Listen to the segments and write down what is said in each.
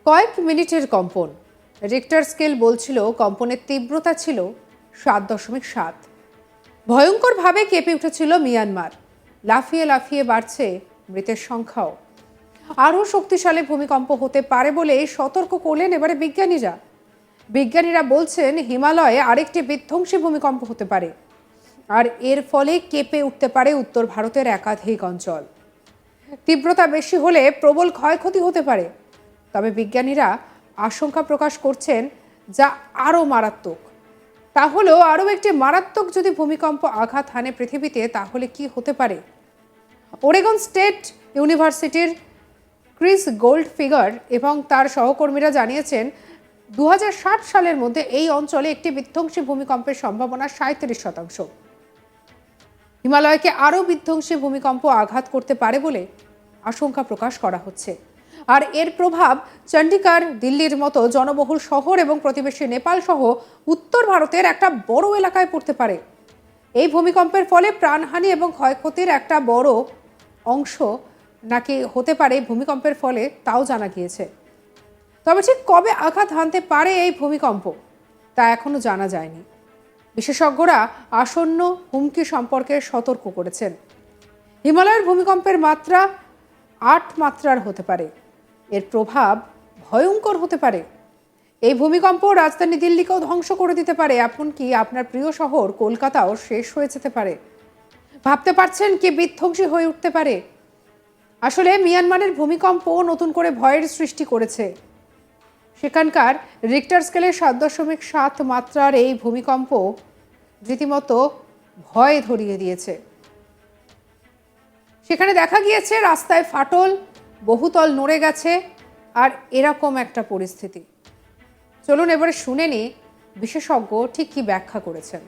কয়েক মিনিটের কম্পন। রিক্টার স্কেল বলছিল কম্পনের তীব্রতা ছিল 7.7। ভয়ঙ্করভাবে কেঁপে উঠেছিল মিয়ানমার। লাফিয়ে লাফিয়ে বাড়ছে মৃতের সংখ্যাও। আরও শক্তিশালী ভূমিকম্প হতে পারে বলে সতর্ক করলেন এবারে বিজ্ঞানীরা বলছেন হিমালয়ে আরেকটি বিধ্বংসী ভূমিকম্প হতে পারে, আর এর ফলে কেঁপে উঠতে পারে উত্তর ভারতের একাধিক অঞ্চল। তীব্রতা বেশি হলে প্রবল ক্ষয়ক্ষতি হতে পারে। তবে বিজ্ঞানীরা আশঙ্কা প্রকাশ করছেন যা আরও মারাত্মক। তাহলেও আরও একটি মারাত্মক যদি ভূমিকম্প আঘাত হানে পৃথিবীতে, তাহলে কি হতে পারে? ওরেগন স্টেট ইউনিভার্সিটির ক্রিস গোল্ডফিগার এবং তার সহকর্মীরা জানিয়েছেন 2060 সালের মধ্যে এই অঞ্চলে একটি বিধ্বংসী ভূমিকম্পের সম্ভাবনা 37%। হিমালয়কে আরও বিধ্বংসী ভূমিকম্প আঘাত করতে পারে বলে আশঙ্কা প্রকাশ করা হচ্ছে। আর এর প্রভাব চণ্ডীগড়, দিল্লির মতো জনবহুল শহর এবং প্রতিবেশী নেপাল সহ উত্তর ভারতের একটা বড় এলাকায় পড়তে পারে। এই ভূমিকম্পের ফলে প্রাণহানি এবং ক্ষয়ক্ষতির একটা বড় অংশ নাকি হতে পারে ভূমিকম্পের ফলে, তাও জানা গিয়েছে। তবে ঠিক কবে আঘাত হানতে পারে এই ভূমিকম্প তা এখনো জানা যায়নি। বিশেষজ্ঞরা আসন্ন হুমকি সম্পর্কে সতর্ক করেছেন। হিমালয়ের ভূমিকম্পের মাত্রা 8 মাত্রার হতে পারে। এর প্রভাব ভয়ঙ্কর হতে পারে। এই ভূমিকম্প রাজধানী দিল্লিকেও ধ্বংস করে দিতে পারে, এমনকি আপনার প্রিয় শহর কলকাতাও শেষ হয়ে যেতে পারে। ভাবতে পারছেন কি বিধ্বংসী হয়ে উঠতে পারে? আসলে মিয়ানমারের ভূমিকম্প নতুন করে ভয়ের সৃষ্টি করেছে। সেখানকার রিক্টার স্কেলের 7.7 মাত্রার এই ভূমিকম্প রীতিমতো ভয় ধরিয়ে দিয়েছে। সেখানে দেখা গিয়েছে রাস্তায় ফাটল, বহুতল নড়ে গেছে, আর এরকম একটা পরিস্থিতি। চলুন এবারে শুনে নি বিশেষজ্ঞ ঠিক কি ব্যাখ্যা করেছেন।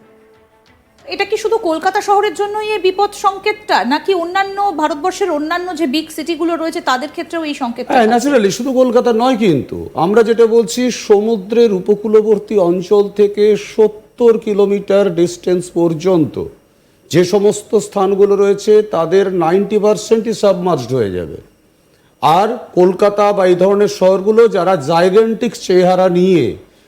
এটা কি শুধু কলকাতা শহরের জন্যই এই বিপদ সংকেতটা, নাকি অন্যান্য ভারতবর্ষের অন্যান্য যে বিগ সিটিগুলো রয়েছে তাদের ক্ষেত্রেও এই সংকেতটা? হ্যাঁ, ন্যাচারালি শুধু কলকাতা নয়, কিন্তু আমরা যেটা বলছি সমুদ্রের উপকূলবর্তী অঞ্চল থেকে 70 কিলোমিটার ডিস্টেন্স পর্যন্ত যে সমস্ত স্থানগুলো রয়েছে তাদের 90%ই সাবমার্জড হয়ে যাবে। আর কলকাতা বা এই ধরনের শহরগুলো যারা জাইগেন্টিক চেহারা নিয়ে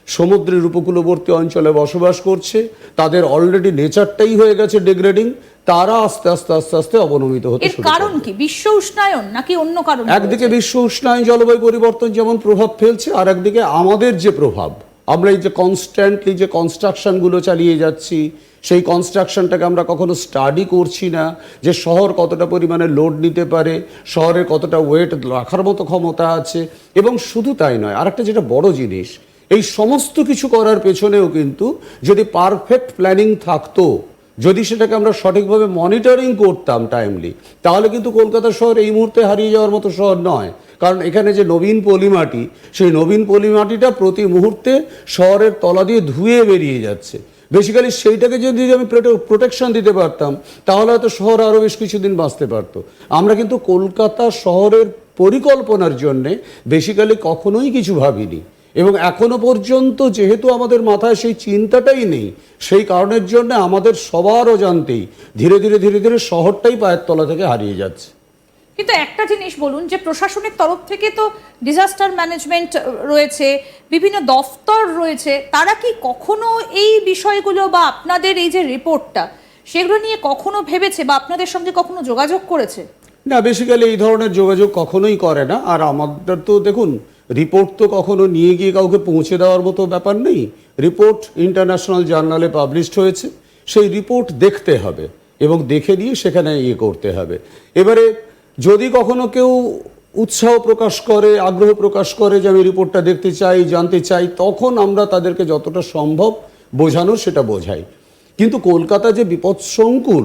সমুদ্রের উপকূলবর্তী অঞ্চলে বসবাস করছে, তাদের অলরেডি নেচারটাই হয়ে গেছে ডিগ্রেডিং, তারা আস্তে আস্তে আস্তে আস্তে অবনমিত হতে শুরু করে। কারণ কি বিশ্ব উষ্ণায়ন নাকি অন্য কারণ? একদিকে বিশ্ব উষ্ণায়ন, জলবায়ু পরিবর্তন যেমন প্রভাব ফেলছে, আর একদিকে আমাদের যে প্রভাব, আমরা এই যে কনস্ট্যান্টলি যে কনস্ট্রাকশনগুলো চালিয়ে যাচ্ছি, সেই কনস্ট্রাকশনটাকে আমরা কখনো স্টাডি করছি না যে শহর কতটা পরিমাণে লোড নিতে পারে, শহরের কতটা ওয়েট রাখার মতো ক্ষমতা আছে। এবং শুধু তাই নয়, আরেকটা যেটা বড় জিনিস, এই সমস্ত কিছু করার পেছনেও কিন্তু যদি পারফেক্ট প্ল্যানিং থাকতো, যদি সেটাকে আমরা সঠিকভাবে মনিটরিং করতাম টাইমলি, তাহলে কিন্তু কলকাতা শহর এই মুহূর্তে হারিয়ে যাওয়ার মতো শহর নয়। কারণ এখানে যে নবীন পলিমাটি, সেই নবীন পলিমাটিটা প্রতি মুহূর্তে শহরের তলা দিয়ে ধুয়ে বেরিয়ে যাচ্ছে। বেসিক্যালি সেইটাকে যদি আমি প্রোটেকশন দিতে পারতাম, তাহলে হয়তো শহর আরও বেশ কিছুদিন বাঁচতে পারতো। আমরা কিন্তু কলকাতা শহরের পরিকল্পনার জন্যে বেসিক্যালি কখনোই কিছু ভাবিনি, এবং এখনো পর্যন্ত যেহেতু আমাদের মাথায় সেই চিন্তাটাই নেই, সেই কারণের জন্য আমাদের সবার অজান্তেই ধীরে ধীরে ধীরে ধীরে শহরটাই পায়ের তলা থেকে হারিয়ে যাচ্ছে। কিন্তু একটা জিনিস বলুন, যে প্রশাসনের তরফ থেকে তো ডিজাস্টার ম্যানেজমেন্ট রয়েছে, বিভিন্ন দফতর রয়েছে, তারা কি কখনো এই বিষয়গুলো বা আপনাদের এই যে রিপোর্টটা, সেগুলো নিয়ে কখনো ভেবেছে বা আপনাদের সঙ্গে কখনো যোগাযোগ করেছে? না, বেসিক্যালি এই ধরনের যোগাযোগ কখনোই করে না। আর আমাদের তো দেখুন, রিপোর্ট তো কখনো নিয়ে গিয়ে কাউকে পৌঁছে দেওয়ার মতো ব্যাপার নেই। রিপোর্ট ইন্টারন্যাশনাল জার্নালে পাবলিশড হয়েছে, সেই রিপোর্ট দেখতে হবে এবং দেখে নিয়ে সেখানে করতে হবে। এবারে যদি কখনো কেউ উৎসাহ প্রকাশ করে, আগ্রহ প্রকাশ করে যে আমি রিপোর্টটা দেখতে চাই, জানতে চাই, তখন আমরা তাদেরকে যতটা সম্ভব বোঝানোর সেটা বোঝাই। কিন্তু কলকাতা যে বিপদসংকুল,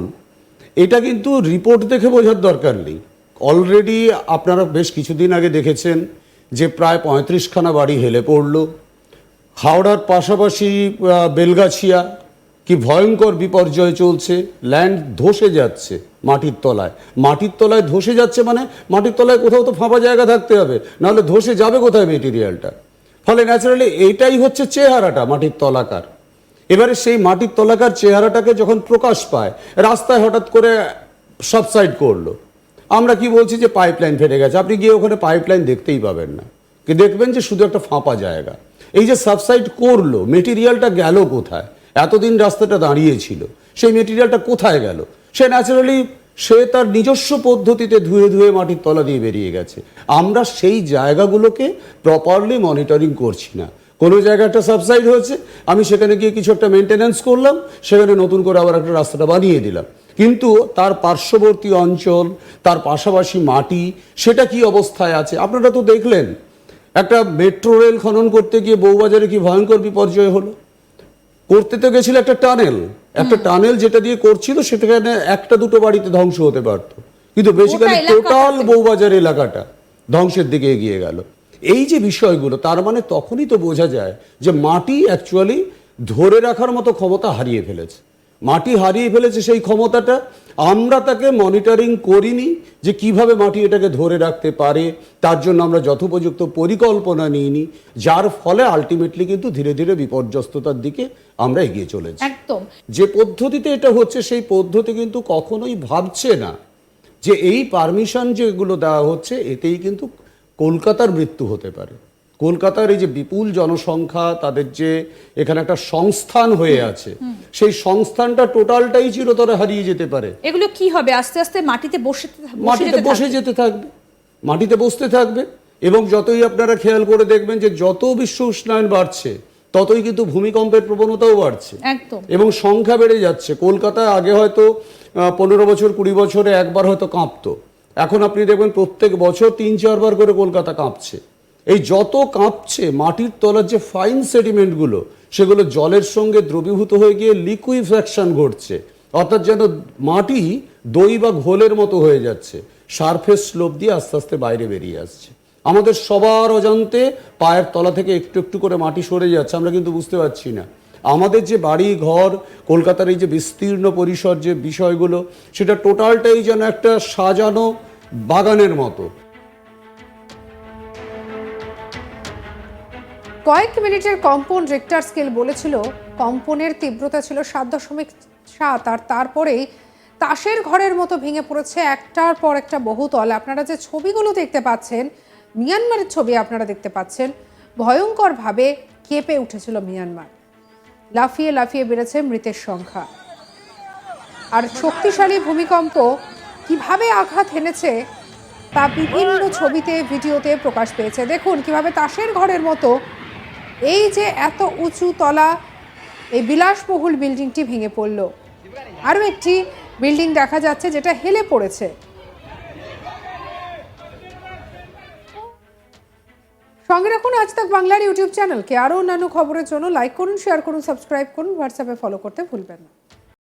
এটা কিন্তু রিপোর্ট দেখে বোঝার দরকার নেই। অলরেডি আপনারা বেশ কিছুদিন আগে দেখেছেন যে প্রায় 35খানা বাড়ি হেলে পড়ল। হাওড়ার পাশাপাশি বেলগাছিয়া কি ভয়ঙ্কর বিপর্যয় চলছে, ল্যান্ড ধসে যাচ্ছে মাটির তলায় ধসে যাচ্ছে। মানে মাটির তলায় কোথাও তো ফাঁপা জায়গা থাকতে হবে, নাহলে ধসে যাবে কোথায় মেটেরিয়ালটা। ফলে ন্যাচারালি এইটাই হচ্ছে চেহারাটা মাটির তলাকার। এবারে সেই মাটির তলাকার চেহারাটাকে যখন প্রকাশ পায়, রাস্তায় হঠাৎ করে সাবসাইড করলো, আমরা কি বলছি যে পাইপলাইন ফেটে গেছে। আপনি গিয়ে ওখানে পাইপলাইন দেখতেই পাবেন না, দেখবেন যে শুধু একটা ফাঁপা জায়গা। এই যে সাবসাইড করলো, মেটেরিয়ালটা গেল কোথায়? এতদিন রাস্তাটা দাঁড়িয়েছিল, সেই মেটেরিয়ালটা কোথায় গেল? সে ন্যাচারালি সে তার নিজস্ব পদ্ধতিতে ধুয়ে ধুয়ে মাটির তলা দিয়ে বেরিয়ে গেছে। আমরা সেই জায়গাগুলোকে প্রপারলি মনিটরিং করছি না। কোনো জায়গায় একটা সাবসাইড হয়েছে, আমি সেখানে গিয়ে কিছু একটা মেনটেন্যান্স করলাম, সেখানে নতুন করে আবার একটা রাস্তাটা বানিয়ে দিলাম, কিন্তু তার পার্শ্ববর্তী অঞ্চল, তার পাশাপাশি মাটি, সেটা কি অবস্থায় আছে আপনারা তো দেখলেন। একটা মেট্রো রেল খনন করতে গিয়ে বউবাজারে কি ভয়ঙ্কর বিপর্যয় হলো। করতে তো গেছিল একটা টানেল যেটা দিয়ে করছিল সেখানে একটা দুটো বাড়িতে ধ্বংস হতে পারত, কিন্তু বেসিক্যালি টোটাল বউবাজার এলাকাটা ধ্বংসের দিকে এগিয়ে গেল। এই যে বিষয়গুলো, তার মানে তখনই তো বোঝা যায় যে মাটি অ্যাকচুয়ালি ধরে রাখার মতো ক্ষমতা হারিয়ে ফেলেছে। মাটি হারিয়ে ফেলেছে সেই ক্ষমতাটা, আমরা তাকে মনিটরিং করিনি যে কিভাবে মাটি এটাকে ধরে রাখতে পারে, তার জন্য আমরা যথোপযুক্ত পরিকল্পনা নিইনি, যার ফলে আলটিমেটলি কিন্তু ধীরে ধীরে বিপর্যস্ততার দিকে আমরা এগিয়ে চলেছি। একদম যে পদ্ধতিতে এটা হচ্ছে সেই পদ্ধতি কিন্তু কখনোই ভাবছে না যে এই পারমিশন যেগুলো দেওয়া হচ্ছে এতেই কিন্তু কলকাতার মৃত্যু হতে পারে। কলকাতার এই যে বিপুল জনসংখ্যা, তাদের যে এখানে একটা সংস্থান হয়ে আছে, সেই সংস্থানটা টোটালটাই চিরতরে হারিয়ে যেতে পারে। এগুলো কি হবে? আস্তে আস্তে মাটিতে বসে যেতে থাকবে, মাটিতে বসতে থাকবে। এবং যতই আপনারা খেয়াল করে দেখবেন যে যত বিশ্ব উষ্ণায়ন বাড়ছে ততই কিন্তু ভূমিকম্পের প্রবণতাও বাড়ছে একদম, এবং সংখ্যা বেড়ে যাচ্ছে। কলকাতায় আগে হয়তো 15 বছর 20 বছরে একবার হয়তো কাঁপতো, এখন আপনি দেখবেন প্রত্যেক বছর 3-4 বার করে কলকাতা কাঁপছে। এই যত কাঁপছে, মাটির তলার যে ফাইন সেডিমেন্টগুলো সেগুলো জলের সঙ্গে দ্রবীভূত হয়ে গিয়ে লিকুইফ্যাকশন ঘটছে, অর্থাৎ যেন মাটি দই বা ঘোলের মতো হয়ে যাচ্ছে, সারফেস স্লোপ দিয়ে আস্তে আস্তে বাইরে বেরিয়ে আসছে। আমাদের সবার অজান্তে পায়ের তলা থেকে একটু একটু করে মাটি সরে যাচ্ছে, আমরা কিন্তু বুঝতে পারছি না। আমাদের যে বাড়ি ঘর, কলকাতার এই যে বিস্তীর্ণ পরিসর যে বিষয়গুলো, সেটা টোটালটাই যেন একটা সাজানো বাগানের মতো। কয়েক মিনিটের কম্পন রিক্টার স্কেল বলেছিল, কম্পনের তীব্রতা ছিল 7.7, আর তারপরেই তাসের ঘরের মতো ভেঙে পড়েছে একটার পর একটা বহুতল। আপনারা যে ছবিগুলো দেখতে পাচ্ছেন, মিয়ানমারের ছবি আপনারা দেখতে পাচ্ছেন, ভয়ঙ্করভাবে কেঁপে উঠেছিল মিয়ানমার। লাফিয়ে লাফিয়ে বেড়েছে মৃতের সংখ্যা। আর শক্তিশালী ভূমিকম্প কিভাবে আঘাত এনেছে তা বিভিন্ন ছবিতে, ভিডিওতে প্রকাশ পেয়েছে। দেখুন কিভাবে তাসের ঘরের মতো এই যে এত উঁচু তলা, এই বিলাসবহুল বিল্ডিংটি ভেঙে পড়ল। আরও একটি বিল্ডিং দেখা যাচ্ছে যেটা হেলে পড়েছে। সঙ্গে রাখুন আজ তাক বাংলার ইউটিউব চ্যানেলকে। আরও অন্যান্য খবরের জন্য লাইক করুন, শেয়ার করুন, সাবস্ক্রাইব করুন, হোয়াটসঅ্যাপে ফলো করতে ভুলবেন না।